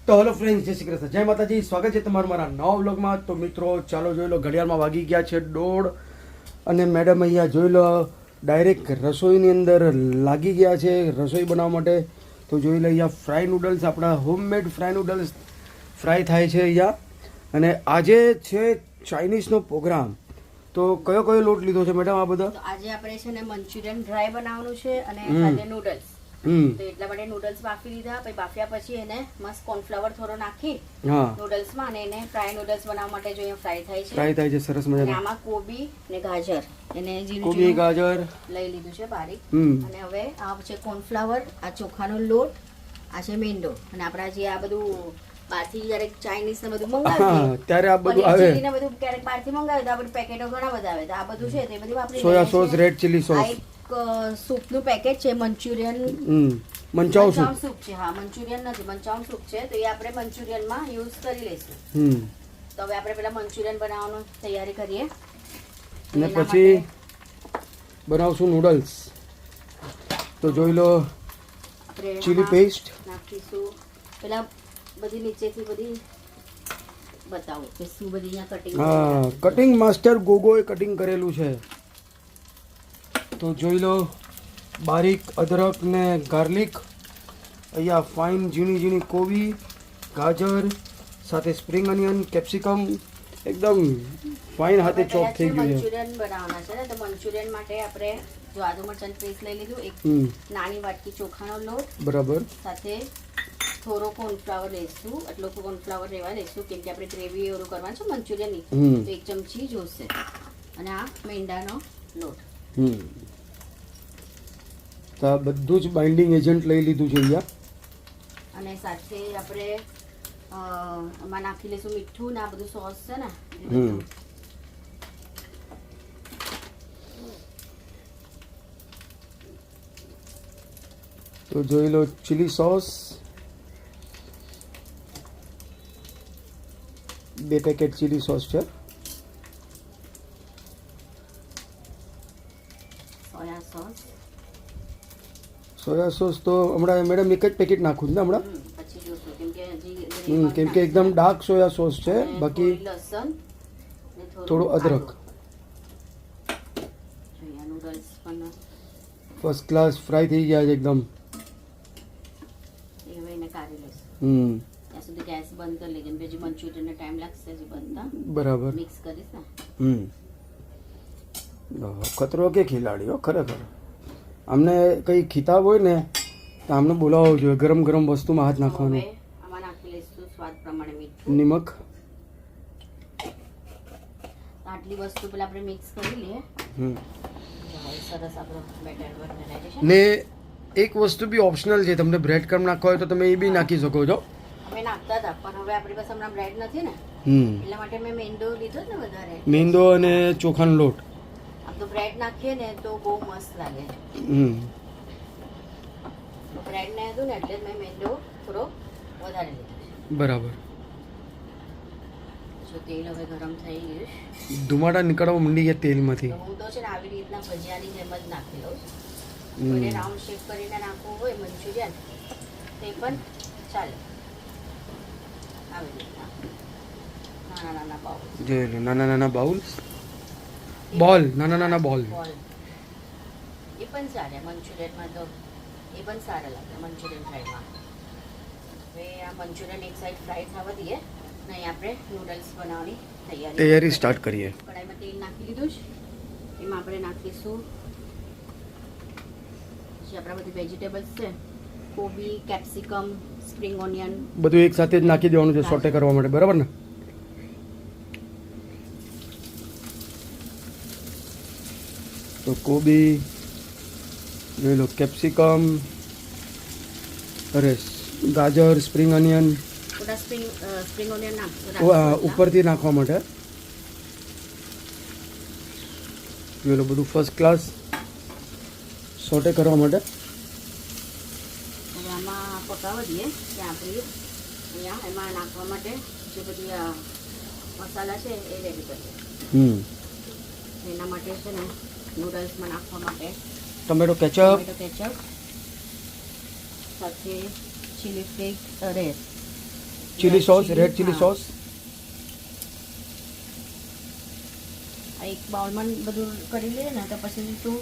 તો hello friends, જય શ્રી કૃષ્ણ, જય માતાજી. સ્વાગત છે તમારું મારા નવા વ્લોગમાં. તો મિત્રો ચાલો જોઈ લો, ઘડિયાળમાં વાગી ગયા છે 1:30 અને મેડમ અહીંયા જોઈ લો ડાયરેક્ટ રસોઈની અંદર લાગી ગયા છે રસોઈ બનાવવા માટે. તો જોઈ લો અહીંયા ફ્રાય નૂડલ્સ, આપણા હોમમેડ ફ્રાય નૂડલ્સ ફ્રાય થાય છે અહીંયા. અને આજે છે ચાઇનીઝનો પ્રોગ્રામ. તો કયો કયો લોટ લીધો છે મેડમ આ બધા? તો આજે આપણે છે ને મંચુરિયન ડ્રાય બનાવવાનું છે અને સાથે નૂડલ્સ. તો એટલા માટે નૂડલ્સ બાફી લીધા, પછી બાફ્યા પછી એને મસ્ત કોર્નફ્લાવર થોડો નાખી નૂડલ્સમાં અને એને ફ્રાય નૂડલ્સ બનાવવા માટે જો અહીંયા ફ્રાય થાય છે સરસ મજાના. આમાં કોબી ને ગાજર, એને કોબી ગાજર લઈ લીધું છે બારીક. અને હવે આ છે કોર્નફ્લાવર, આ ચોખાનો લોટ, આ છે મેંદો. અને આપણા જે આ બધું બહારથી ક્યારેક ચાઇનીઝ ને બધું મંગાવીએ ત્યારે આ બધું આવે ને બધું ક્યારેક બહારથી મંગાવે તો આ બધું પેકેટો ઘણા બધા આવે. તો આ બધું છે તે બધું વાપરી soya sauce, red chilli sauce, soup નું પેકેટ છે મંચુરિયન મંચાઉ સૂપ છે. હા, મંચુરિયન નથી, મંચાઉ સૂપ છે. તો એ આપણે મંચુરિયન માં યુઝ કરી લઈશું. તો હવે આપણે પેલા મંચુરિયન બનાવવાનું તૈયારી કરીએ અને પછી બનાવશું નૂડલ્સ. તો જોઈ લો આપણે ચીલી પેસ્ટ નાખીશું. પેલા બધી નીચેથી બધી બતાવો કે શું બધી અહીંયા કટિંગ. હા, કટિંગ માસ્ટર ગોગોએ કટિંગ કરેલું છે. તો જોઈ લો બારીક અદરક ને ગાર્લિક, અહીંયા ફાઇન ઝીણી ઝીણી કોબી, ગાજર, સાથે સ્પ્રિંગ અનિયન, કેપ્સિકમ, એકદમ ફાઇન હાથે ચોપ થઈ ગયું છે. મંચુરિયન બનાવવાના છે ને, તો મંચુરિયન માટે આપણે જો આદુ મરચાં પેસ્ટ લઈ લીધું, એક નાની વાટકી ચોખાનો લોટ, બરાબર, સાથે થોડો કોર્નફ્લાવર લઈશું. આટલો કોર્નફ્લાવર લેવા લઈશું કેમ કે આપણે ગ્રેવી એવું કરવાનું છે મંચુરિયનની. તો 1 ચમચી જોશે. અને આ મેંદાનો લોટ. તો આ બધું જ બાઇન્ડિંગ એજન્ટ લઈ લીધું છે અહીંયા. અને સાથે આપણે આમાં નાખી લઈશું મીઠું ને આ બધું સોસ છે ને. તો જોઈ લો chilli sauce, 2 packet chilli sauce છે. સોયા સોસ તો હમણાં મેડમ એક જ પેકેટ નાખું ને હમણાં, કેમ કે એકદમ ડાર્ક સોયા સોસ છે. બાકી લસણ, થોડું અદરક. ફર્સ્ટ ક્લાસ ફ્રાય થઈ ગયા છે એકદમ. ત્યાં સુધી ગેસ બંધ કરી લેજે, બીજી મંચુરિયનને ટાઈમ લાગશે હજી બનતા. બરાબર, મિક્સ કરીશ ને. ખતરો કે ખેલાડીઓ ખરેખર. અમને કઈ ખિતાબ હોય ને તો અમને બોલાવવો જોઈએ. ગરમ ગરમ વસ્તુમાં હાથ નાખવાનો. આમાં નાખી લઈશું સ્વાદ પ્રમાણે મીઠું, નિમક. આટલી વસ્તુ પેલા આપણે મિક્સ કરી લઈએ. સરસ આપણો બેટર બની જાય છે. ને એક વસ્તુ બી ઓપ્શનલ છે, તમને બ્રેડ ક્રમ્બ નાખવા હોય તો તમે એ બી નાખી શકો છો. અમે નાખતા હતા પણ હવે આપણી પાસે હમણાં બ્રેડ નથી ને, એટલા માટે મેં મેંદો લીધો ને વધારે. મેંદો અને ચોખાનો લોટ. આમ તો બ્રેડ નાખીએ ને તો બહુ મસ્ત લાગે. બ્રેડ ને હતું ને એટલે મેં મેંદો થોડો વધારે લીધો છે. બરાબર. જો તેલ હવે ગરમ થઈ ગયું, ધુમાડા નીકળવા માંડી ગયા તેલમાંથી. હું તો છે ને આવી રીતના ભજીયાની જેમ જ નાખી લઉં. કોઈને રાઉન્ડ શેપ કરીને નાખવું હોય મંચુરિયન તે પણ ચાલે. આવી રીતના નાના નાના બાઉલ. જોઈ લો નાના નાના બાઉલ, બોલ, નાના નાના બોલ. એ પણ ચાલે મંચુરિયનમાં, તો એ પણ સારા લાગે મંચુરિયન ફ્રાઈમાં. હવે આ મંચુરિયન એક સાઈડ ફ્રાય થવા દઈએ ને અહીં આપણે નૂડલ્સ બનાવવાની તૈયારી સ્ટાર્ટ કરીએ. કડાઈમાં તેલ નાખી લીધું છે, એમાં આપણે નાખીશું જે આપણા બધી વેજીટેબલ્સ છે, કોબી, કેપ્સિકમ, સ્પ્રિંગ ઓનિયન, બધું એક સાથે જ નાખી દેવાનું છે સોટે કરવા માટે, બરાબર ને? તો કોબી જોઈ લો, કેપ્સિકમ, અરે ગાજર, સ્પ્રિંગ ઓનિયન, સ્પ્રિંગ ઓનિયન ઉપરથી નાખવા માટે. જોઈ લો બધું ફર્સ્ટ ક્લાસ સોટે કરવા માટે. હવે આમાં પકાવવા દઈએ કે આપણે અહીંયા એમાં નાખવા માટે જે બધી મસાલા છે એ રેડી કરીએ. એના માટે છે ને નૂડલ્સમાં નાખવા માટે ટમેટો કેચઅપ, સાથે ચીલી ફ્લેક્સ, અરે ચીલી સોસ, રેડ ચીલી હા. સોસ. આ એક બાઉલમાં બધું કરી લઈએ ને તો પછી તું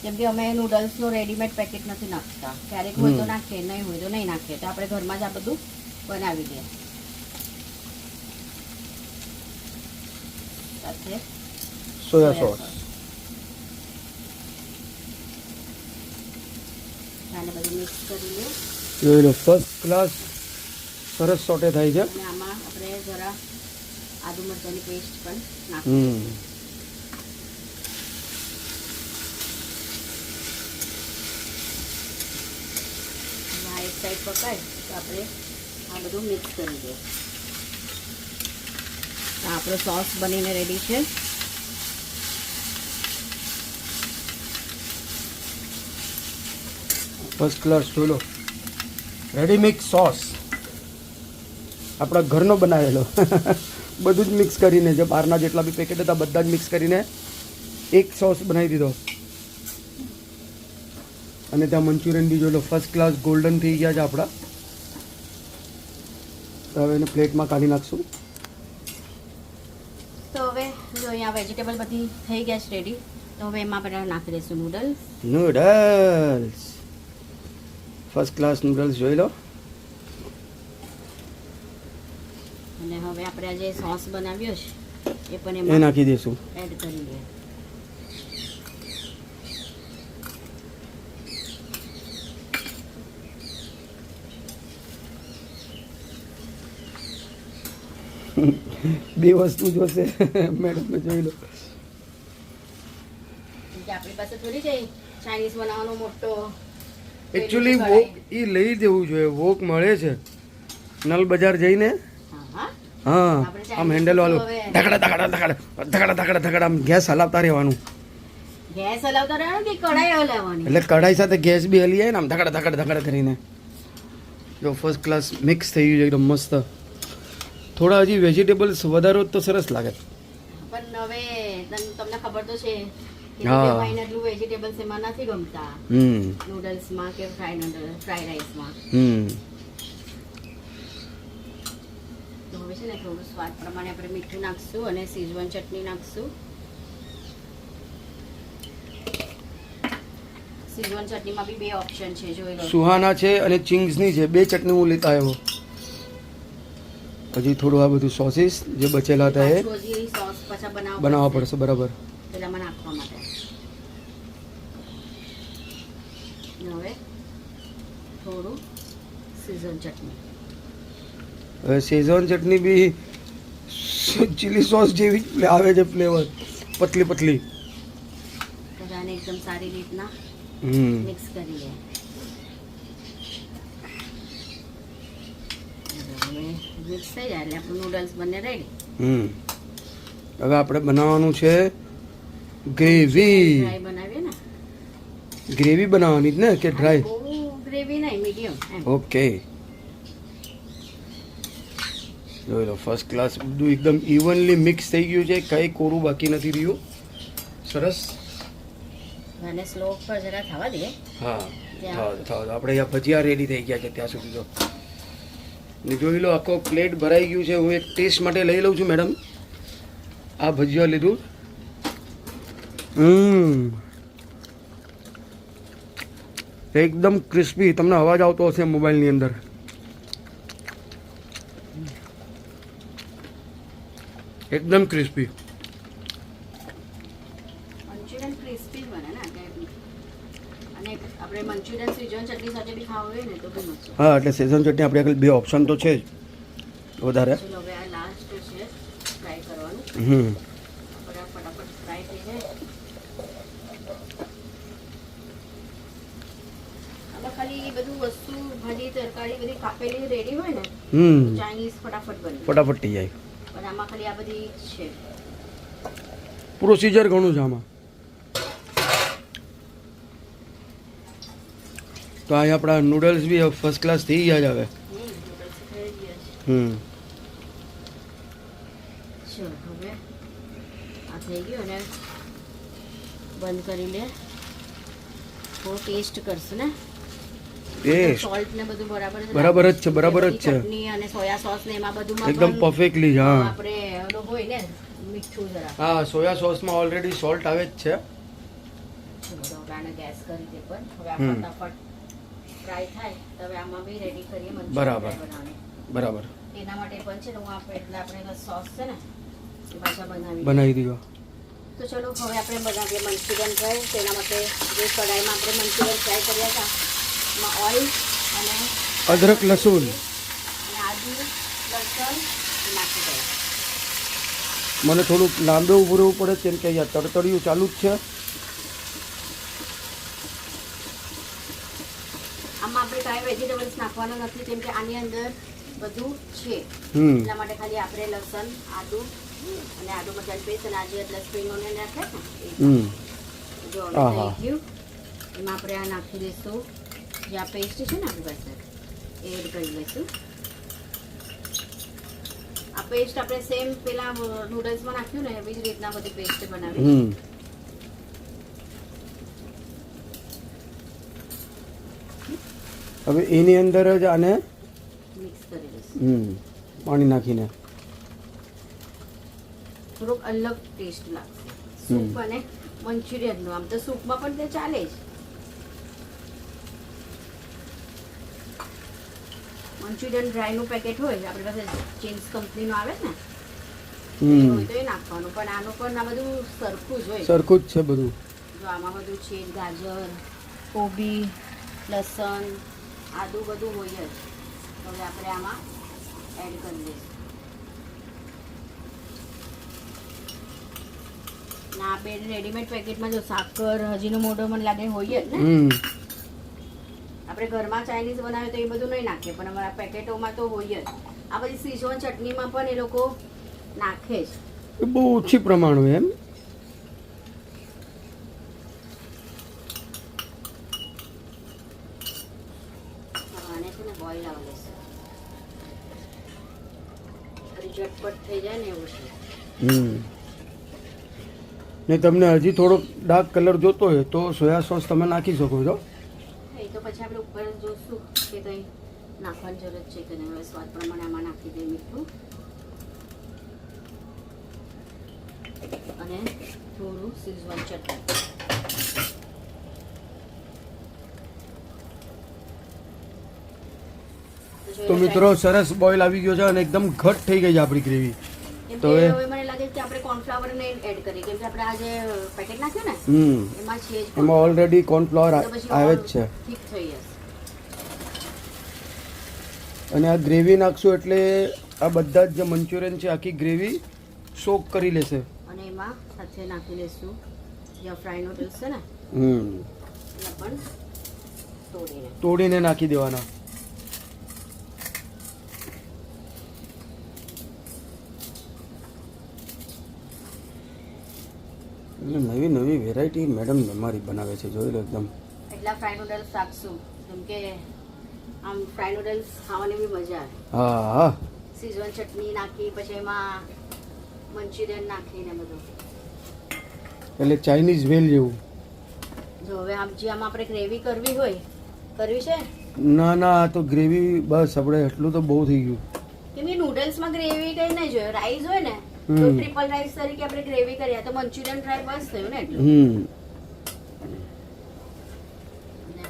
જેમ કે અમે નૂડલ્સનો રેડીમેડ પેકેટ નથી નાખતા, ક્યારેક હોય તો નાખીએ, નહીં હોય તો નહીં નાખીએ, તો આપણે ઘરમાં જ આ બધું બનાવી દઈએ. સાથે સોયા સોસ. આને બધું મિક્સ કરી લઈએ. જોઈ લો ફર્સ્ટ ક્લાસ સરસ સોટે થાય છે. અને આમાં આપણે જરા આદુ મરચાંની પેસ્ટ પણ નાખીએ. આ એક સાઈડ પકાય તો આપણે આ બધું મિક્સ કરી દઈએ. આપણો સોસ બનીને રેડી છે. ફર્સ્ટ ક્લાસ જોઈ લો રેડી મિક્સ સોસ આપણા ઘરનો બનાવેલો. બધું જ મિક્સ કરીને, જે બહારના જેટલા બી પેકેટ હતા બધા જ મિક્સ કરીને એક સોસ બનાવી દીધો. અને ત્યાં મંચુરિયન બી જોઈ લો ફર્સ્ટ ક્લાસ ગોલ્ડન થઈ ગયા છે આપણા. તો હવે એને પ્લેટમાં કાઢી નાખશું. તો હવે જો અહીંયા વેજીટેબલ બધી થઈ ગયા છે રેડી, તો હવે એમાં આપણે નાખી દઈશું noodles. Noodles first class noodles જોઈ લો. અને હવે આપણે આ જે સોસ બનાવ્યો છે એ પણ એ એમાં નાખી દઈશું. એડ કરી લઈએ. બે વસ્તુ જોશે મેડમ જોઈ લો. કેમ કે આપણી પાસે થોડી છે ચાઇનીઝ બનાવવાનો મોટો એકચ્યુઅલી પેલું વોક કઢાઈ. એ લઈ દેવું જોઈએ. વોક મળે છે નલ બજાર જઈને. હા હા હા આપણે આમ હેન્ડલ વાળું હવે- ધકડા ધકડા ધકડા ધકડા ધકડા ધકડા આમ ગેસ હલાવતા રહેવાનું. ગેસ હલાવતા રહેવાનું કે કઢાઈ હલાવવાની? એટલે કઢાઈ સાથે ગેસ બી હલી જાય ને આમ ધકડા ધકડા ધકડા કરીને. જો ફર્સ્ટ ક્લાસ મિક્સ થઈ ગયું છે એકદમ મસ્ત. થોડા હજી વેજીટેબલ્સ વધારો હોત તો સરસ લાગે. પણ હવે તમને ખબર તો છે કે હા. ભાઈને એટલું વેજીટેબલ્સ એમાં નથી ગમતા નૂડલ્સમાં કે ફ્રાઈડ રાઈસમાં. તો હવે છે ને થોડું સ્વાદ પ્રમાણે આપણે મીઠું નાખશું અને સીઝવન ચટણી નાખશું. સીઝવન ચટણીમાં બી બે ઓપ્શન છે, જોઈ લો. સુહાના છે અને ચિંગ્સની છે, બે ચટણી હું લેતા આવ્યો. હજી થોડું આ બધું સોસીસ જે બચેલા હતા એ પાછું હજી સોસ પાછા બનાવવા પડશે. બરાબર. પેલામાં નાખવા માટે. અને હવે થોડું સીઝન ચટણી. હવે શેઝવાન ચટણી બી ચીલી સોસ જેવી જ આવે છે ફ્લેવર, પતલી પતલી. બધાને એકદમ સારી રીતના મિક્સ કરી લે. હવે મિક્સ થઈ જાય એટલે આપણું નૂડલ્સ બંને રેડી. હવે આપણે બનાવવાનું છે ગ્રેવી. ડ્રાય બનાવીએ ને, ગ્રેવી બનાવવાની જ ને કે ડ્રાય? બહુ ગ્રેવી નહીં, મીડિયમ એમ. ઓકે જોઈ લો ફર્સ્ટ ક્લાસ બધું એકદમ ઇવનલી મિક્સ થઈ ગયું છે, કંઈ કોરું બાકી નથી રહ્યું. સરસ. અને સ્લો પર જરા થવા દઈએ. હા થાવ આપણે અહીંયા ભજીયા રેડી થઈ ગયા છે ત્યાં સુધી. તો ને જોઈ લો આખો પ્લેટ ભરાઈ ગયું છે. હું એક ટેસ્ટ માટે લઈ લઉં છું મેડમ. આ ભજીયા લીધું. એકદમ ક્રિસ્પી. તમને અવાજ આવતો હશે મોબાઈલની અંદર. એકદમ ક્રિસ્પી. મંચુરિયન ક્રિસ્પી બને ને અને આપણે મંચુરિયન સીઝવન ચટણી સાથે બી ખાવું હોય ને તો બી મસ્ત. હા એટલે સેઝન ચટણી આપણી આગળ બે ઓપ્શન તો છે જ વધારે. ચલો હવે આ લાસ્ટ છે ફ્રાય કરવાનું. ફટાફટ ફ્રાય થઈ જાય. આમાં ખાલી એ બધું વસ્તુ ભાજી તરકારી બધી કાપેલી રેડી હોય ને ચાઇનીઝ ફટાફટ બને. ફટાફટ થઈ જાય. પણ આમાં ખાલી આ બધી છે. પ્રોસિજર ઘણું છે આમાં. તો અહીં આપણા નૂડલ્સ બી ફર્સ્ટ ક્લાસ થઈ ગયા છે હવે. નૂડલ્સ થઈ ગયા છે. ચલો હવે આ થઈ ગયું ને બંધ કરી લે. થોડું ટેસ્ટ કરશું ને. એ સોલ્ટ ને બધું બરાબર બરાબર જ છે, બરાબર જ છે. ચટણી અને સોયા સોસ ને એમાં બધુંમાં એકદમ પણ પરફેક્ટલી. હા આપણે ઓલો હોય ને મીઠું જરા. હા, સોયા સોસમાં ઓલરેડી સોલ્ટ આવે જ છે. ચલો હવે આને ગેસ કરી દે પર. હવે આ ફટાફટ ફ્રાય થાય તો હવે આમાં બી રેડી કરીએ મંચુરિયન બરાબર. બનાવવાની. બરાબર, એના માટે પણ છે ને હું આપણે સોસ છે ને એ પાછા બનાવી દીધો. તો ચલો હવે આપણે બનાવીએ મંચુરિયન ફ્રાય. તેના માટે જે કઢાઈમાં આપણે મંચુરિયન ફ્રાય કર્યા હતા એમાં ઓઇલ અને અદરક લસણ અને આદુ લસણ નાખી દઈએ. મને થોડુંક લાંબુ ઊભું રહેવું પડે કેમ કે અહીંયા તડતડિયું ચાલુ જ છે. આમાં આપણે કાંઈ વેજીટેબલ્સ નાખવાના નથી કેમ કે આની અંદર બધું છે. એટલા માટે ખાલી આપણે લસણ આદુ અને આદુ મરચાંની પેસ્ટ અને આજે એટલે સ્પ્રિંગ ઓનિયન નાખે ને જો હવે થઈ ગયું. એમાં આપણે આ નાખી દઈશું જે આ પેસ્ટ છે ને આપણી પાસે એ એડ કરી લઈશું. આ પેસ્ટ આપણે સેમ પેલા નૂડલ્સમાં નાખ્યું ને એવી જ રીતના બધી પેસ્ટ બનાવી. હવે એની અંદર જ આને મિક્સ કરી દઈશું. પાણી નાખીને થોડોક અલગ ટેસ્ટ લાગશે સૂપ અને મંચુરિયનનો. આમ તો સૂપમાં પણ તે ચાલે જ. મંચુરિયન ડ્રાયનું પેકેટ હોય આપણી પાસે ચિંગ્સ કંપનીનું આવે ને એ હોય તો એ નાખવાનું. પણ આનું પણ આ બધું સરખું જ હોય. સરખું જ છે બધું. જો આમાં બધું છે ગાજર કોબી લસણ આદુ બધું હોય જ. હવે આપણે આમાં એડ કરી દઈશું. ના બે રેડીમેડ પેકેટમાં જો સાકર હજીનો મોઢો મને લાગે હોય જ ને. આપણે ઘરમાં ચાઇનીઝ બનાવે તો એ બધું નહીં નાખીએ પણ અમારા પેકેટોમાં તો હોય જ. આ બધી સીઝવાન ચટણીમાં પણ એ લોકો નાખે જ. બહુ ઓછી પ્રમાણ હોય એમ. આને છે ને બોઇલ આવવા દેશે. ઝટપટ થઈ જાય ને એવું છે. ને તમને હજી થોડોક ડાર્ક કલર જોતો હોય તો સોયા સોસ તમે નાખી શકો છો. એ તો પછી આપણે ઉપર જોશું કે કંઈ નાખવાની જરૂર છે કે નહીં. હવે સ્વાદ પ્રમાણે આમાં નાખી દઈએ મીઠું અને થોડું સીઝવાન ચટણી. તો મિત્રો સરસ બોઇલ આવી ગયો છે અને એકદમ ઘટ થઈ ગઈ છે આપણી ગ્રેવી. તો હવે મને લાગે છે કે આપણે કોર્નફ્લાવર ને એડ કરીએ કેમ કે આપણે આ જે પેકેટ નાખ્યું ને એમાં છે જ એમાં ઓલરેડી કોર્નફ્લાવર આવે જ છે. ઠીક થઈ જશે. અને આ ગ્રેવી નાખશું એટલે આ બધા જ જે મંચુરિયન છે આખી ગ્રેવી સોક કરી લેશે. અને એમાં સાથે નાખી લઈશું જે ફ્રાય નૂડલ્સ છે ને એ પણ તોડીને નાખી દેવાના. એટલે નવી નવી વેરાયટી મેડમ અમારી બનાવે છે, જોઈ લો. એકદમ એટલા ફ્રાય નૂડલ્સ રાખશું કેમ કે આમ ફ્રાય નૂડલ્સ ખાવાની બી મજા આવે. હા હા, સીઝવાન ચટણી નાખી પછી એમાં મંચુરિયન નાખીને બધું એટલે ચાઇનીઝ વેલ જેવું. જો હવે આમ જે આમાં આપણે ગ્રેવી કરવી હોય કરવી છે. ના ના, આ તો ગ્રેવી બસ આપણે એટલું તો બહુ થઈ ગયું. કેમ કે નૂડલ્સમાં ગ્રેવી કઈ નહીં જોઈએ. રાઈસ હોય ને તો ટ્રિપલ રાઈસ તરીકે આપણે ગ્રેવી કરીએ તો મંચુરિયન ફ્રાય બસ થયું ને એટલું. અને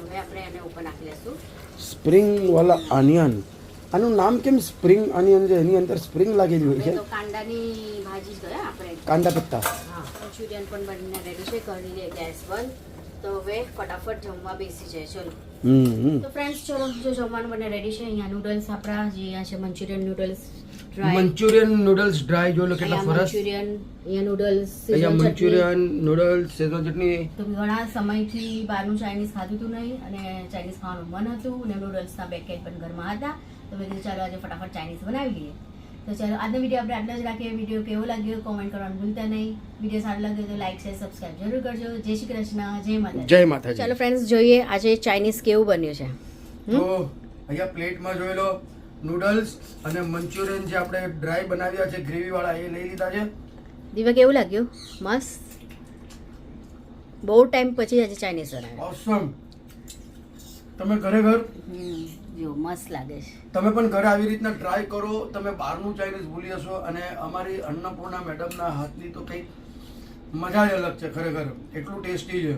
હવે આપણે એને ઉપર નાખી લઈશું સ્પ્રિંગ વાલા ઓનિયન. આનું નામ કેમ સ્પ્રિંગ ઓનિયન છે? એની અંદર સ્પ્રિંગ લાગેલી હોય છે. તો કાંદાની ભાજી જ ગયા આપણે. કાંદા પત્તા. હા, મંચુરિયન પણ બનીને રેડી છે. કરી દે ગેસ બંધ. તો હવે ફટાફટ જમવા બેસી જાય. ચલો તો ફ્રેન્ડ્સ ચલો જો જમવાનું બને રેડી છે. અહીંયા નૂડલ્સ આપણા જે અહીંયા છે Manchurian noodles dry. Manchurian noodles dry જોઈ લો કેટલા સરસ. મંચુરિયન અહીંયા નૂડલ્સ અહીંયા મંચુરિયન નૂડલ્સ શેઝવાન ચટણી. તો ઘણા સમયથી બહારનું ચાઇનીઝ ખાધું હતું નહીં અને ચાઇનીઝ ખાવાનું મન હતું અને નૂડલ્સના પેકેટ પણ ઘરમાં હતા તો મેં કીધું ચાલો આજે ફટાફટ ચાઇનીઝ બનાવી લઈએ. તો ચાલો આજનો વિડીયો આપણે આટલા જ રાખીએ. વિડીયો કેવો લાગ્યો કોમેન્ટ કરવાનું ભૂલતા નહીં. વિડીયો સારો લાગ્યો તો લાઈક શેર સબસ્ક્રાઇબ જરૂર કરજો. જય શ્રી કૃષ્ણ, જય માતા. જય માતાજી. ચાલો ફ્રેન્ડ્સ જોઈએ આજે ચાઇનીઝ કેવું બન્યું છે. તો અહીંયા પ્લેટમાં જોઈ લો નૂડલ્સ અને મંચુરિયન જે આપણે ડ્રાય બનાવ્યા છે ગ્રેવી વાળા એ લઈ લીધા છે. દીવા કેવું લાગ્યું? મસ્ત. બહુ ટાઈમ પછી આજે ચાઇનીઝ બનાવ્યા. ઓસમ. તમે ખરેખર જો મસ્ત લાગે છે. તમે પણ ઘરે આવી રીતના ટ્રાય કરો. તમે બહારનું ચાઇનીઝ ભૂલી જશો અને અમારી અન્નપૂર્ણા મેડમના હાથની તો કંઈક મજા જ અલગ છે ખરેખર, એટલું ટેસ્ટી છે.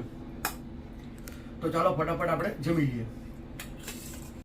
તો ચાલો ફટાફટ આપણે જમી લઈએ.